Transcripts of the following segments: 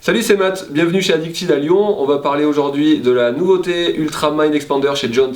Salut, c'est Matt, bienvenue chez Addicted à Lyon. On va parler aujourd'hui de la nouveauté Ultra Mind Expander chez Jones.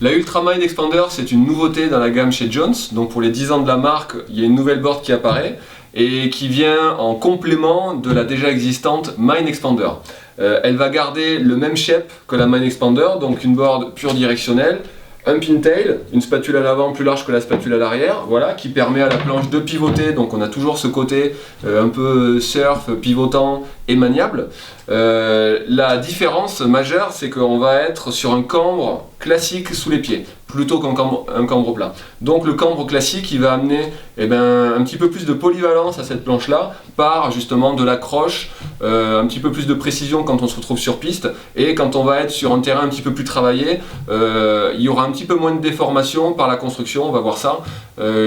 La Ultra Mind Expander, c'est une nouveauté dans la gamme chez Jones. Donc pour les 10 ans de la marque, il y a une nouvelle board qui apparaît et qui vient en complément de la déjà existante Mind Expander. Elle va garder le même shape que la Mind Expander, donc une board pure directionnelle, un pintail, une spatule à l'avant plus large que la spatule à l'arrière, voilà, qui permet à la planche de pivoter, donc on a toujours ce côté un peu surf, pivotant et maniable. La différence majeure, c'est qu'on va être sur un cambre classique sous les pieds, plutôt qu'un cambre plat. Donc le cambre classique, il va amener un petit peu plus de polyvalence à cette planche-là, par justement de l'accroche, un petit peu plus de précision quand on se retrouve sur piste, et quand on va être sur un terrain un petit peu plus travaillé, il y aura un petit peu moins de déformation par la construction, on va voir ça,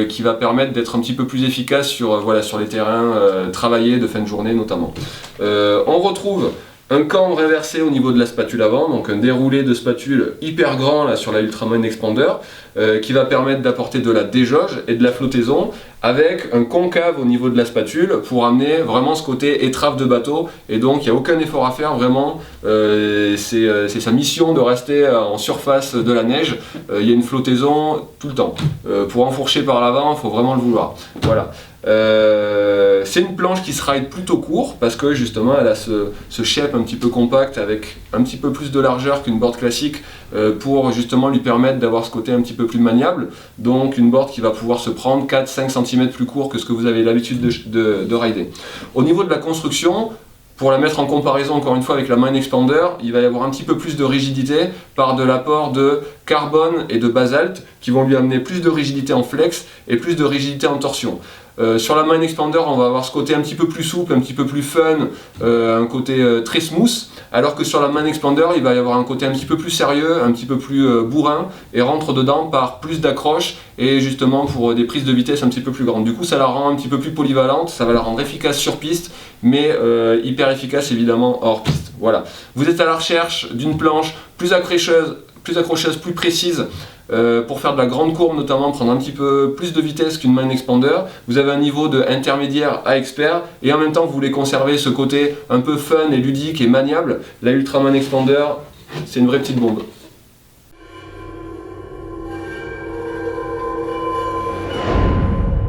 qui va permettre d'être un petit peu plus efficace sur les terrains travaillés de fin de journée notamment. On retrouve un cambre inversé au niveau de la spatule avant, donc un déroulé de spatule hyper grand là, sur la Ultra Mind Expander, qui va permettre d'apporter de la déjauge et de la flottaison, avec un concave au niveau de la spatule pour amener vraiment ce côté étrave de bateau, et donc il n'y a aucun effort à faire vraiment, c'est sa mission de rester en surface de la neige, il y a une flottaison tout le temps. Pour enfourcher par l'avant, il faut vraiment le vouloir. Voilà. C'est une planche qui se ride plutôt court parce que justement elle a ce shape un petit peu compact avec un petit peu plus de largeur qu'une board classique, pour justement lui permettre d'avoir ce côté un petit peu plus maniable, donc une board qui va pouvoir se prendre 4-5 cm plus court que ce que vous avez l'habitude de rider. Au niveau de la construction, pour la mettre en comparaison encore une fois avec la Mind Expander, il va y avoir un petit peu plus de rigidité par de l'apport de carbone et de basalte qui vont lui amener plus de rigidité en flex et plus de rigidité en torsion. Sur la Mind Expander, on va avoir ce côté un petit peu plus souple, un petit peu plus fun, un côté très smooth, alors que sur la Mind Expander, il va y avoir un côté un petit peu plus sérieux, un petit peu plus bourrin, et rentre dedans par plus d'accroche et justement pour des prises de vitesse un petit peu plus grandes. Du coup, ça la rend un petit peu plus polyvalente, ça va la rendre efficace sur piste, mais hyper efficace évidemment hors piste. Voilà. Vous êtes à la recherche d'une planche plus accrocheuse, plus précise, pour faire de la grande courbe notamment, prendre un petit peu plus de vitesse qu'une Mind Expander. Vous avez un niveau de intermédiaire à expert et en même temps vous voulez conserver ce côté un peu fun et ludique et maniable. La Ultra Mind Expander, c'est une vraie petite bombe.